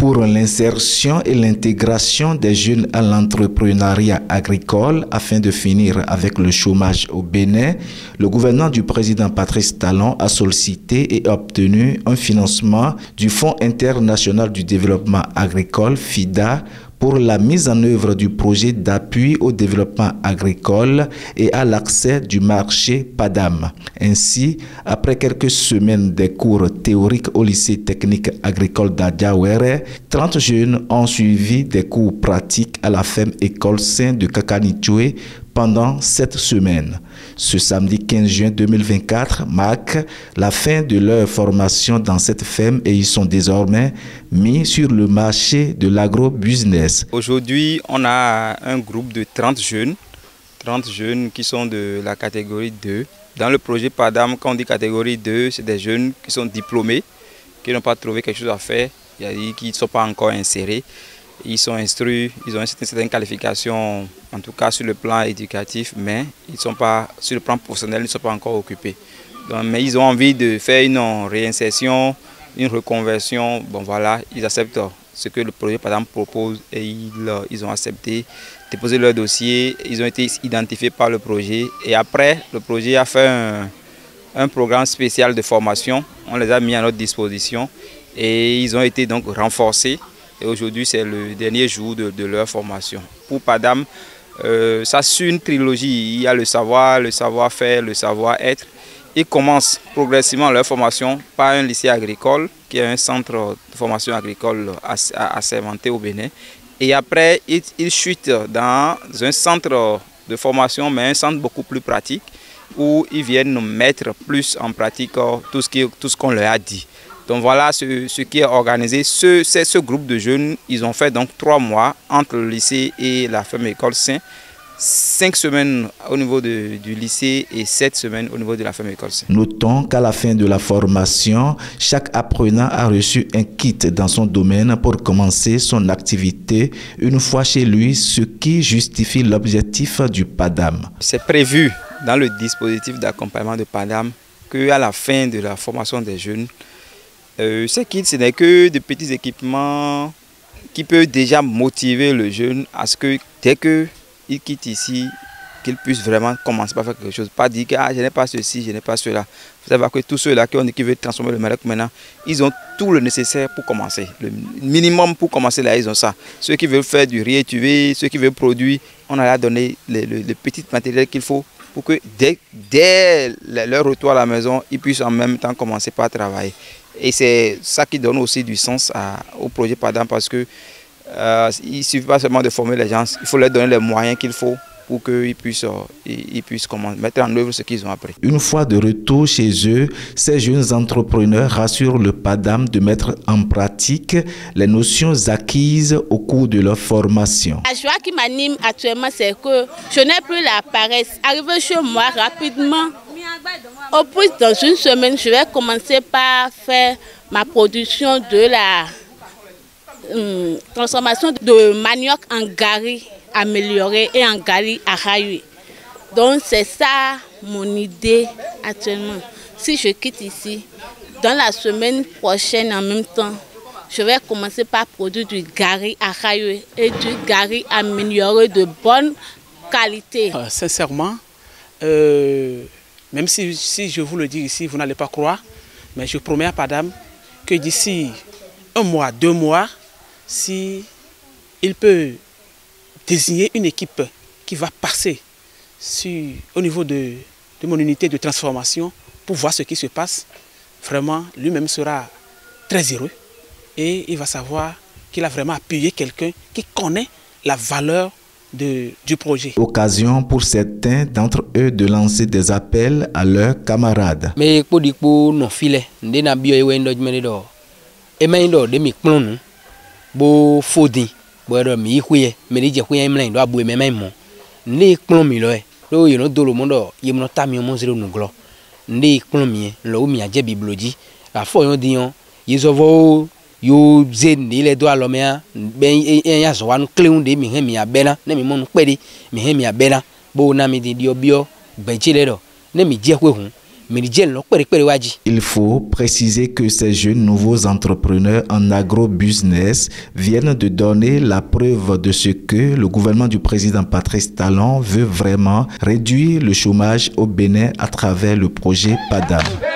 Pour l'insertion et l'intégration des jeunes à l'entrepreneuriat agricole afin de finir avec le chômage au Bénin, le gouvernement du président Patrice Talon a sollicité et obtenu un financement du Fonds international du développement agricole, FIDA, pour la mise en œuvre du projet d'appui au développement agricole et à l'accès du marché PADAM. Ainsi, après quelques semaines de cours théoriques au lycée technique agricole d'Adiawere, 30 jeunes ont suivi des cours pratiques à la ferme École Saint de Kakanichoué pendant 7 semaines. Ce samedi 15 juin 2024 marque la fin de leur formation dans cette ferme et ils sont désormais mis sur le marché de l'agro-business. Aujourd'hui, on a un groupe de 30 jeunes qui sont de la catégorie 2. Dans le projet PADAM, quand on dit catégorie 2, c'est des jeunes qui sont diplômés, qui n'ont pas trouvé quelque chose à faire, qui ne sont pas encore insérés. Ils sont instruits, ils ont une certaine qualification, en tout cas sur le plan éducatif, mais ils ne sont pas, sur le plan professionnel, ils ne sont pas encore occupés. Donc, mais ils ont envie de faire une réinsertion, une reconversion. Bon voilà, ils acceptent ce que le projet PADAM propose et ils ont accepté, déposé leur dossier, ils ont été identifiés par le projet. Et après, le projet a fait un programme spécial de formation, on les a mis à notre disposition et ils ont été donc renforcés. Et aujourd'hui, c'est le dernier jour de leur formation. Pour PADAM, ça suit une trilogie. Il y a le savoir-faire, le savoir-être. Ils commencent progressivement leur formation par un lycée agricole, qui est un centre de formation agricole assermenté au Bénin. Et après, ils chutent dans un centre de formation, mais un centre beaucoup plus pratique, où ils viennent mettre plus en pratique tout ce qu'on leur a dit. Donc voilà ce qui est organisé. C'est ce groupe de jeunes, ils ont fait donc 3 mois entre le lycée et la ferme École Saint. 5 semaines au niveau du lycée et 7 semaines au niveau de la ferme École Saint. Notons qu'à la fin de la formation, chaque apprenant a reçu un kit dans son domaine pour commencer son activité une fois chez lui, ce qui justifie l'objectif du PADAM. C'est prévu dans le dispositif d'accompagnement de PADAM qu'à la fin de la formation des jeunes, ce kit, ce n'est que de petits équipements qui peuvent déjà motiver le jeune à ce que dès qu'il quitte ici, qu'il puisse vraiment commencer par faire quelque chose. Pas dire que je n'ai pas ceci, je n'ai pas cela. Vous savez que tous ceux-là qui veulent transformer le Maroc maintenant, ils ont tout le nécessaire pour commencer. Le minimum pour commencer là, ils ont ça. Ceux qui veulent faire du riz étuvé, ceux qui veulent produire, on a donné le petit matériel qu'il faut pour que dès leur retour à la maison, ils puissent en même temps commencer par travailler. Et c'est ça qui donne aussi du sens au projet PADAM parce que il ne suffit pas seulement de former les gens, il faut leur donner les moyens qu'il faut pour qu'ils puissent mettre en œuvre ce qu'ils ont appris. Une fois de retour chez eux, ces jeunes entrepreneurs rassurent le PADAM de mettre en pratique les notions acquises au cours de leur formation. La joie qui m'anime actuellement, c'est que je n'ai plus la paresse. Arrivé chez moi rapidement, au plus dans une semaine, je vais commencer par faire ma production de la transformation de manioc en gari amélioré et en gari araillé. Donc c'est ça mon idée actuellement. Si je quitte ici, dans la semaine prochaine en même temps, je vais commencer par produire du gari araillé et du gari amélioré de bonne qualité. Sincèrement, même si je vous le dis ici, vous n'allez pas croire, mais je promets à PADAM que d'ici 1 mois, 2 mois, si il peut désigner une équipe qui va passer au niveau de mon unité de transformation pour voir ce qui se passe, vraiment lui-même sera très heureux et il va savoir qu'il a vraiment appuyé quelqu'un qui connaît la valeur du projet. Occasion pour certains d'entre eux de lancer des appels à leurs camarades. Mais pour dire pour nos filets, nous n'avons pas eu de et maintenant de mes plans, bo fodi, bo de mi kuye, mais les gens qui aiment l'Inde doivent boire même. Nous plans mi loe, lo you know do le monde, y me notami mon zéro nous glo. Nous plans mi, lo mi a jebi bloji. La fois on dit on, ils ont yo zen ni les doigts l'homme ben ya zoan cleon de mi hemi abena, ne mi mon pedi, mi hemi abena, bo na mi di bio, benchi le do, ne mi je kwe hun. Il faut préciser que ces jeunes nouveaux entrepreneurs en agro-business viennent de donner la preuve de ce que le gouvernement du président Patrice Talon veut vraiment réduire le chômage au Bénin à travers le projet PADAM.